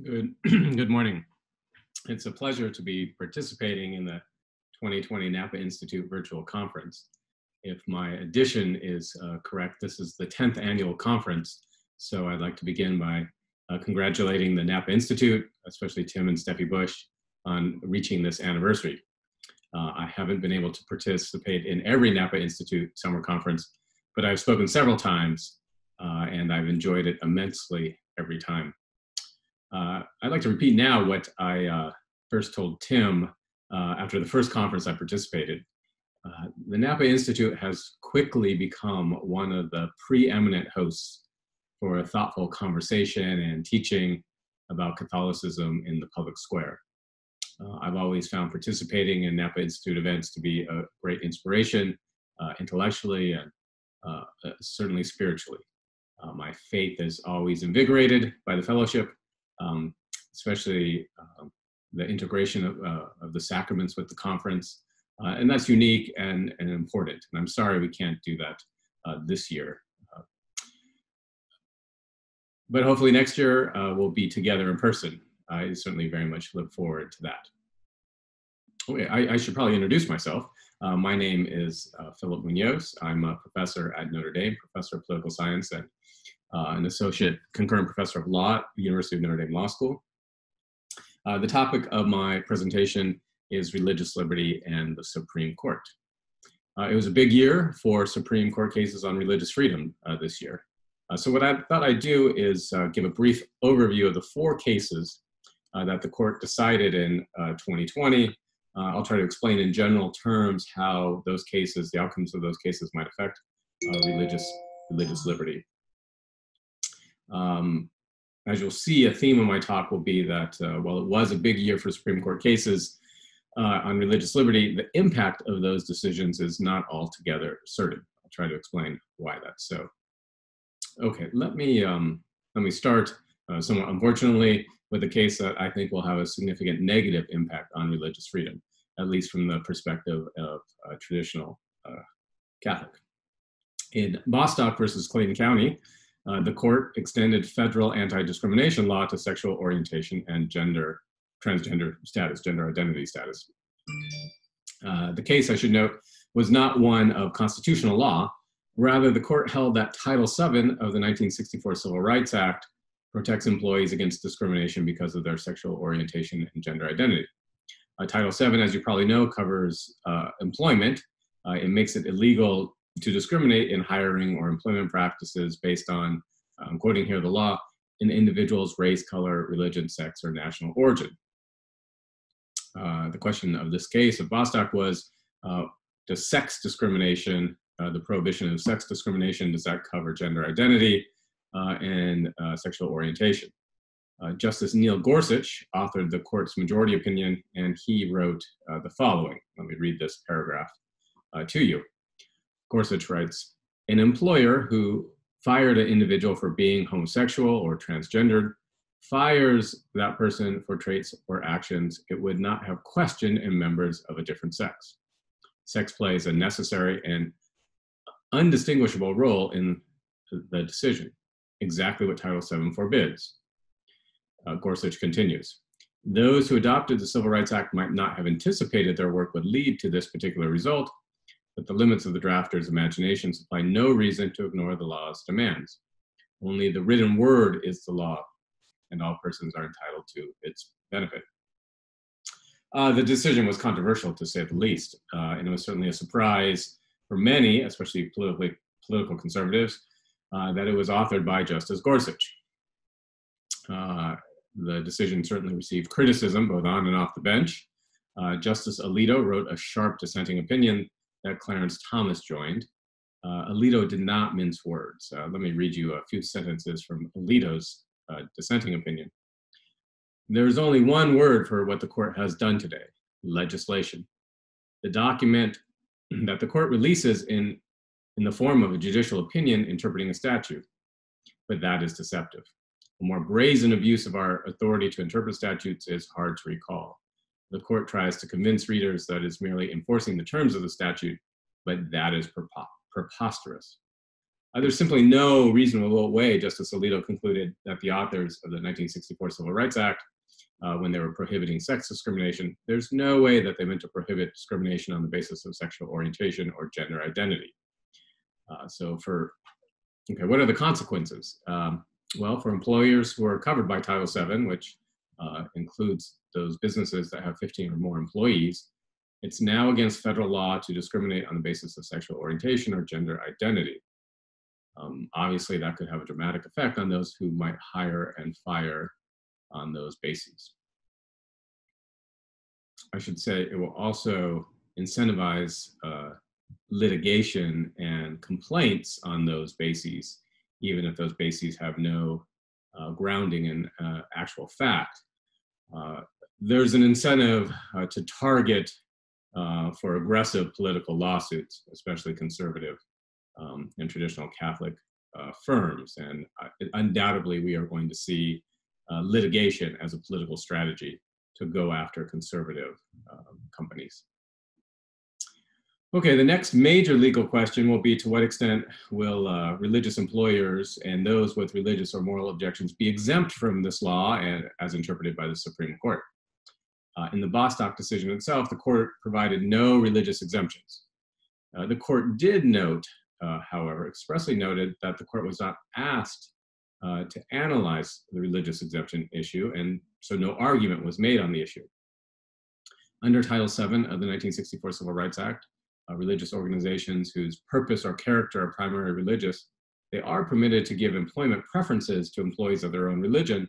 Good, good morning. It's a pleasure to be participating in the 2020 Napa Institute virtual conference. If my addition is correct, this is the 10th annual conference. So I'd like to begin by congratulating the Napa Institute, especially Tim and Steffi Bush, on reaching this anniversary. I haven't been able to participate in every Napa Institute summer conference, but I've spoken several times and I've enjoyed it immensely every time. I'd like to repeat now what I first told Tim after the first conference I participated. The Napa Institute has quickly become one of the preeminent hosts for a thoughtful conversation and teaching about Catholicism in the public square. I've always found participating in Napa Institute events to be a great inspiration, intellectually and certainly spiritually. My faith is always invigorated by the fellowship, especially the integration of the sacraments with the conference. And that's unique and important. And I'm sorry we can't do that this year. But hopefully next year we'll be together in person. I certainly very much look forward to that. Okay, I should probably introduce myself. My name is Philip Munoz. I'm a professor at Notre Dame, professor of political science and an associate concurrent professor of law at the University of Notre Dame Law School. The topic of my presentation is religious liberty and the Supreme Court. It was a big year for Supreme Court cases on religious freedom this year. So what I thought I'd do is give a brief overview of the 4 cases that the court decided in 2020. I'll try to explain in general terms how those cases, the outcomes of those cases might affect religious liberty. As you'll see, a theme of my talk will be that while it was a big year for Supreme Court cases on religious liberty, the impact of those decisions is not altogether certain. I'll try to explain why that's so. Okay, let me start somewhat unfortunately with a case that I think will have a significant negative impact on religious freedom, at least from the perspective of a traditional Catholic. In Bostock versus Clayton County, the court extended federal anti-discrimination law to sexual orientation and transgender status, gender identity status. The case, I should note, was not one of constitutional law. Rather, the court held that Title VII of the 1964 Civil Rights Act protects employees against discrimination because of their sexual orientation and gender identity. Title VII, as you probably know, covers employment. It makes it illegal to discriminate in hiring or employment practices based on, I'm quoting here the law, an individual's race, color, religion, sex, or national origin. The question of this case of Bostock was, does sex discrimination, the prohibition of sex discrimination, does that cover gender identity and sexual orientation? Justice Neil Gorsuch authored the court's majority opinion, and he wrote the following. Let me read this paragraph to you. Gorsuch writes, an employer who fired an individual for being homosexual or transgendered fires that person for traits or actions it would not have questioned in members of a different sex. Sex plays a necessary and undistinguishable role in the decision, exactly what Title VII forbids. Gorsuch continues, those who adopted the Civil Rights Act might not have anticipated their work would lead to this particular result, but the limits of the drafter's imagination supply no reason to ignore the law's demands. Only the written word is the law, and all persons are entitled to its benefit. The decision was controversial, to say the least, and it was certainly a surprise for many, especially political conservatives, that it was authored by Justice Gorsuch. The decision certainly received criticism both on and off the bench. Justice Alito wrote a sharp dissenting opinion that Clarence Thomas joined. Alito did not mince words. Let me read you a few sentences from Alito's dissenting opinion. There is only one word for what the court has done today, legislation. The document that the court releases in the form of a judicial opinion interpreting a statute, but that is deceptive. A more brazen abuse of our authority to interpret statutes is hard to recall. The court tries to convince readers that it's merely enforcing the terms of the statute, but that is preposterous. There's simply no reasonable way, Justice Alito concluded, that the authors of the 1964 Civil Rights Act, when they were prohibiting sex discrimination, there's no way that they meant to prohibit discrimination on the basis of sexual orientation or gender identity. Okay, what are the consequences? Well, for employers who are covered by Title VII, which includes those businesses that have 15 or more employees, it's now against federal law to discriminate on the basis of sexual orientation or gender identity. Obviously, that could have a dramatic effect on those who might hire and fire on those bases. I should say it will also incentivize litigation and complaints on those bases, even if those bases have no grounding in actual fact. There's an incentive to target for aggressive political lawsuits, especially conservative and traditional Catholic firms. And undoubtedly, we are going to see litigation as a political strategy to go after conservative companies. Okay, the next major legal question will be, to what extent will religious employers and those with religious or moral objections be exempt from this law and as interpreted by the Supreme Court? In the Bostock decision itself, the court provided no religious exemptions. The court did note, however, expressly noted that the court was not asked to analyze the religious exemption issue, and so no argument was made on the issue. Under Title VII of the 1964 Civil Rights Act, religious organizations whose purpose or character are primarily religious, they are permitted to give employment preferences to employees of their own religion,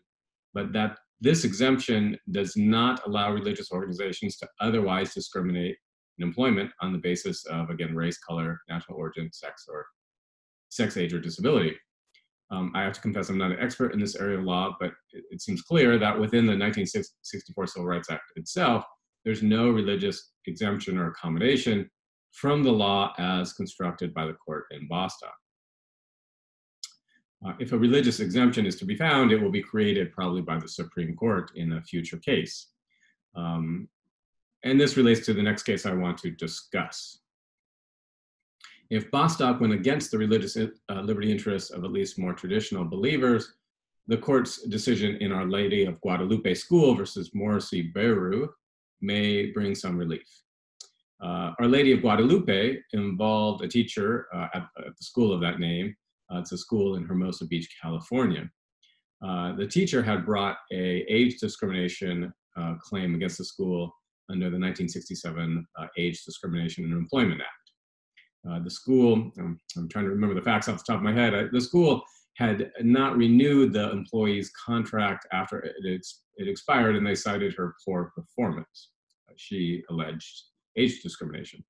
but that this exemption does not allow religious organizations to otherwise discriminate in employment on the basis of, again, race, color, national origin, sex, or sex, age, or disability. I have to confess I'm not an expert in this area of law, but it seems clear that within the 1964 Civil Rights Act itself, there's no religious exemption or accommodation from the law as constructed by the court in Bostock. If a religious exemption is to be found, it will be created probably by the Supreme Court in a future case. And this relates to the next case I want to discuss. If Bostock went against the religious liberty interests of at least more traditional believers, the court's decision in Our Lady of Guadalupe School versus Morrissey Beru may bring some relief. Our Lady of Guadalupe involved a teacher at the school of that name. It's a school in Hermosa Beach, California. The teacher had brought an age discrimination claim against the school under the 1967 Age Discrimination in Employment Act. The school, I'm trying to remember the facts off the top of my head, the school had not renewed the employee's contract after it expired, and they cited her poor performance. She alleged age discrimination.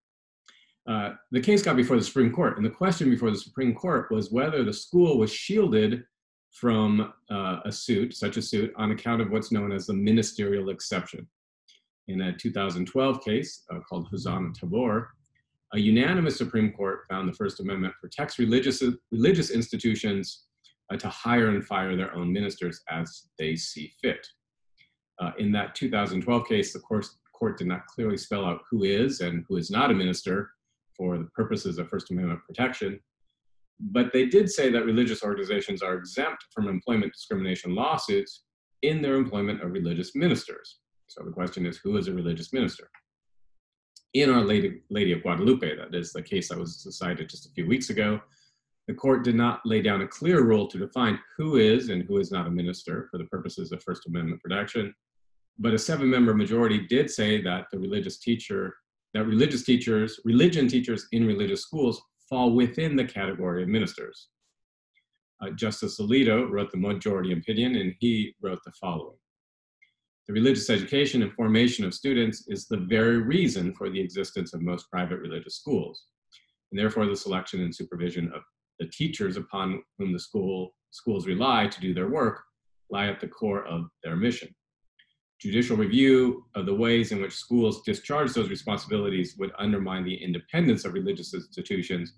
The case got before the Supreme Court, and the question before the Supreme Court was whether the school was shielded from such a suit, on account of what's known as the ministerial exception. In a 2012 case called Hosanna Tabor, a unanimous Supreme Court found the First Amendment protects religious institutions to hire and fire their own ministers as they see fit. In that 2012 case, the court did not clearly spell out who is and who is not a minister for the purposes of First Amendment protection, but they did say that religious organizations are exempt from employment discrimination lawsuits in their employment of religious ministers. So the question is, who is a religious minister? In Our Lady of Guadalupe, that is the case that was decided just a few weeks ago, the court did not lay down a clear rule to define who is and who is not a minister for the purposes of First Amendment protection, but a 7-member majority did say that religion teachers in religious schools fall within the category of ministers. Justice Alito wrote the majority opinion, and he wrote the following: the religious education and formation of students is the very reason for the existence of most private religious schools, and therefore the selection and supervision of the teachers upon whom the schools rely to do their work lie at the core of their mission. Judicial review of the ways in which schools discharge those responsibilities would undermine the independence of religious institutions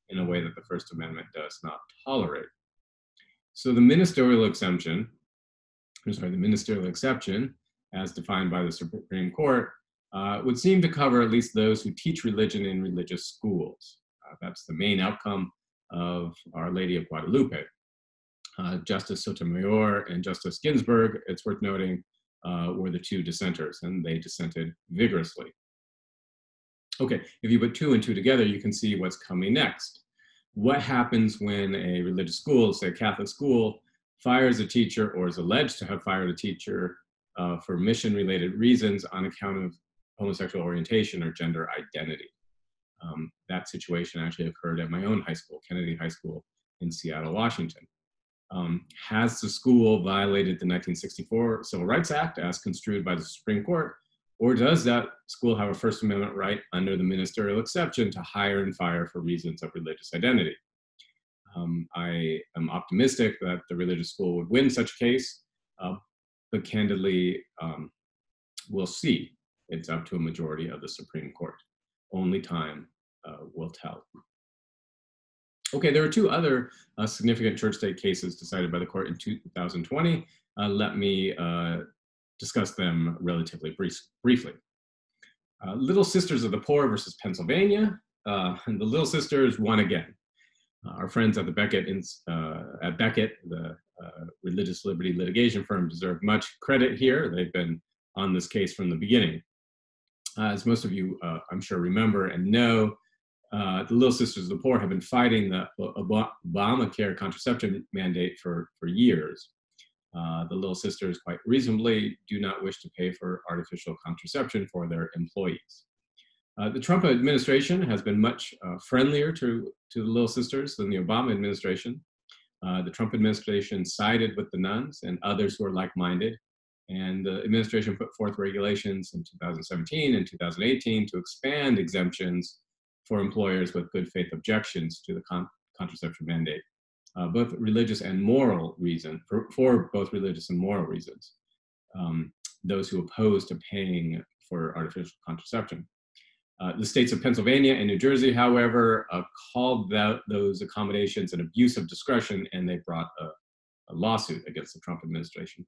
in a way that the First Amendment does not tolerate. So the ministerial exception, as defined by the Supreme Court, would seem to cover at least those who teach religion in religious schools. That's the main outcome of Our Lady of Guadalupe. Justice Sotomayor and Justice Ginsburg, it's worth noting, were the two dissenters, and they dissented vigorously. Okay, if you put two and two together, you can see what's coming next. What happens when a religious school, say a Catholic school, fires a teacher or is alleged to have fired a teacher for mission-related reasons on account of homosexual orientation or gender identity? That situation actually occurred at my own high school, Kennedy High School in Seattle, Washington. Has the school violated the 1964 Civil Rights Act as construed by the Supreme Court, or does that school have a First Amendment right under the ministerial exception to hire and fire for reasons of religious identity? I am optimistic that the religious school would win such a case, but candidly, we'll see. It's up to a majority of the Supreme Court. Only time will tell. Okay, there were two other significant church-state cases decided by the court in 2020. Let me discuss them relatively briefly. Little Sisters of the Poor versus Pennsylvania, and the Little Sisters won again. Our friends at the Becket, the religious liberty litigation firm, deserve much credit here. They've been on this case from the beginning. As most of you, I'm sure, remember and know, the Little Sisters of the Poor have been fighting the Obamacare contraception mandate for years. The Little Sisters, quite reasonably, do not wish to pay for artificial contraception for their employees. The Trump administration has been much friendlier to the Little Sisters than the Obama administration. The Trump administration sided with the nuns and others who are like-minded, and the administration put forth regulations in 2017 and 2018 to expand exemptions for employers with good faith objections to the contraception mandate, both religious and moral reason, for both religious and moral reasons, those who oppose to paying for artificial contraception. The states of Pennsylvania and New Jersey, however, called those accommodations an abuse of discretion, and they brought a lawsuit against the Trump administration.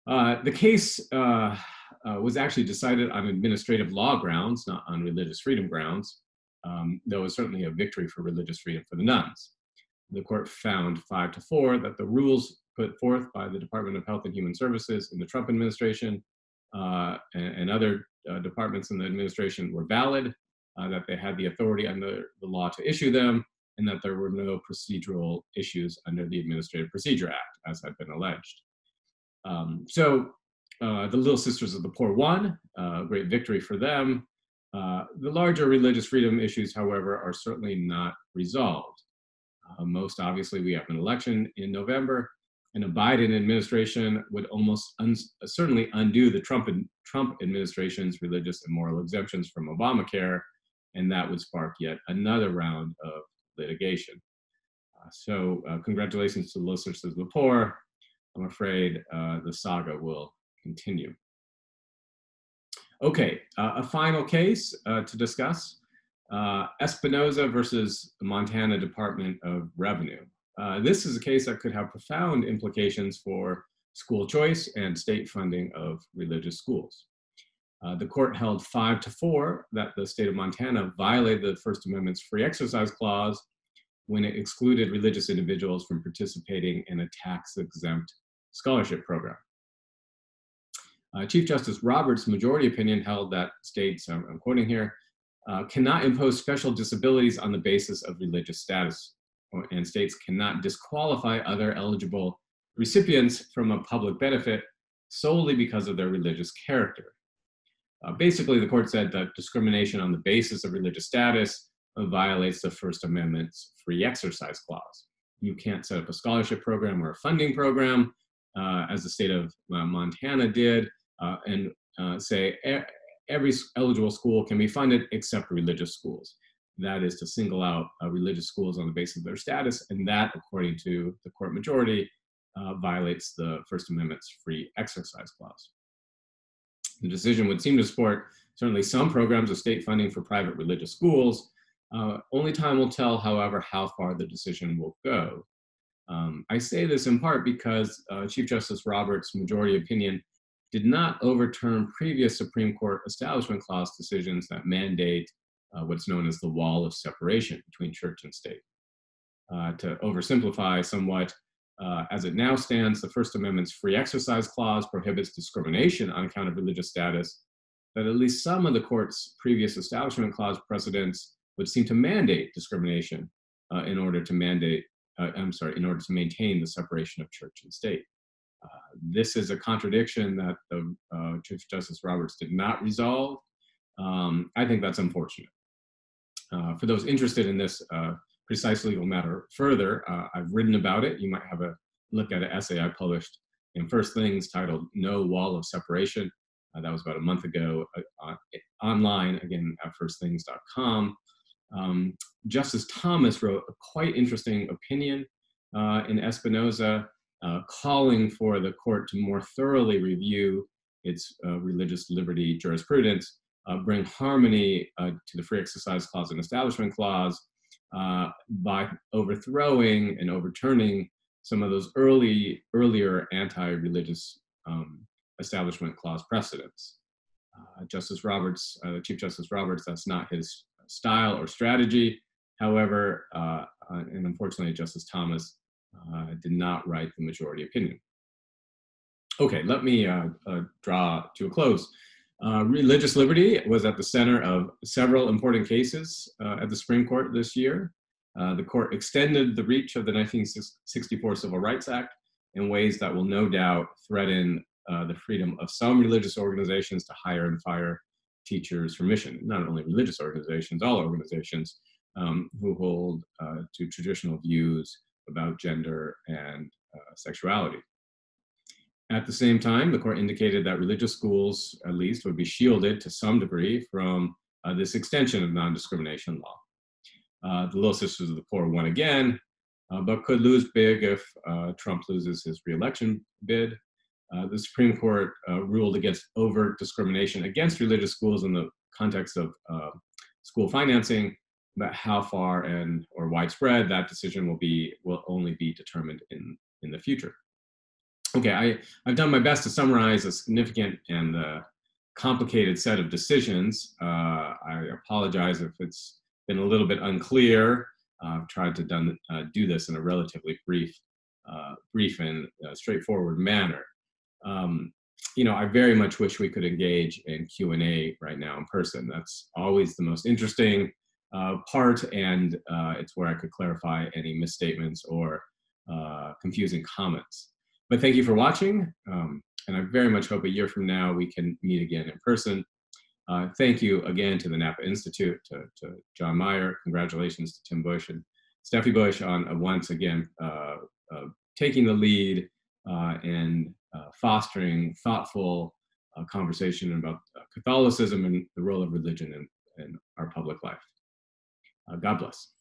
The case was actually decided on administrative law grounds, not on religious freedom grounds, though it was certainly a victory for religious freedom for the nuns. The court found 5-4 that the rules put forth by the Department of Health and Human Services in the Trump administration and other departments in the administration were valid, that they had the authority under the law to issue them, and that there were no procedural issues under the Administrative Procedure Act, as had been alleged. So the Little Sisters of the Poor won, great victory for them. The larger religious freedom issues, however, are certainly not resolved. Most obviously, we have an election in November, and a Biden administration would almost certainly undo the Trump administration's religious and moral exemptions from Obamacare, and that would spark yet another round of litigation. So congratulations to the Little Sisters of the Poor. I'm afraid the saga will continue. Okay, a final case to discuss, Espinoza versus the Montana Department of Revenue. This is a case that could have profound implications for school choice and state funding of religious schools. The court held 5-4 that the state of Montana violated the First Amendment's free exercise clause when it excluded religious individuals from participating in a tax-exempt scholarship program. Chief Justice Roberts' majority opinion held that states, I'm quoting here, cannot impose special disabilities on the basis of religious status, and states cannot disqualify other eligible recipients from a public benefit solely because of their religious character. Basically, the court said that discrimination on the basis of religious status violates the First Amendment's free exercise clause. You can't set up a scholarship program or a funding program, as the state of Montana did, and say every eligible school can be funded except religious schools. That is to single out religious schools on the basis of their status, and that, according to the court majority, violates the First Amendment's free exercise clause. The decision would seem to support certainly some programs of state funding for private religious schools. Only time will tell, however, how far the decision will go. I say this in part because Chief Justice Roberts' majority opinion did not overturn previous Supreme Court Establishment Clause decisions that mandate what's known as the wall of separation between church and state. To oversimplify somewhat, as it now stands, the First Amendment's free exercise clause prohibits discrimination on account of religious status, but at least some of the court's previous Establishment Clause precedents would seem to mandate discrimination in order to maintain the separation of church and state. This is a contradiction that the Chief Justice Roberts did not resolve. I think that's unfortunate. For those interested in this precise legal matter further, I've written about it. You might have a look at an essay I published in First Things titled "No Wall of Separation." That was about a month ago, online, again, at firstthings.com. Justice Thomas wrote a quite interesting opinion in Espinoza, calling for the court to more thoroughly review its religious liberty jurisprudence, bring harmony to the Free Exercise Clause and Establishment Clause by overthrowing and overturning some of those earlier anti-religious Establishment Clause precedents. Justice Roberts, Chief Justice Roberts, that's not his style or strategy. However, and unfortunately, Justice Thomas did not write the majority opinion. Okay, let me draw to a close. Religious liberty was at the center of several important cases at the Supreme Court this year. The court extended the reach of the 1964 Civil Rights Act in ways that will no doubt threaten the freedom of some religious organizations to hire and fire teachers for mission. Not only religious organizations, all organizations who hold to traditional views about gender and sexuality. At the same time, the court indicated that religious schools, at least, would be shielded to some degree from this extension of non-discrimination law. The Little Sisters of the Poor won again, but could lose big if Trump loses his re-election bid. The Supreme Court ruled against overt discrimination against religious schools in the context of school financing, but how far or widespread that decision will only be determined in the future. Okay, I've done my best to summarize a significant and complicated set of decisions. I apologize if it's been a little bit unclear. I've tried to do this in a relatively brief and straightforward manner. I very much wish we could engage in Q&A right now in person. That's always the most interesting part, and it's where I could clarify any misstatements or confusing comments. But thank you for watching, and I very much hope a year from now we can meet again in person. Thank you again to the Napa Institute, to John Meyer. Congratulations to Tim Bush and Steffi Bush on once again taking the lead and fostering thoughtful conversation about Catholicism and the role of religion in our public life. God bless.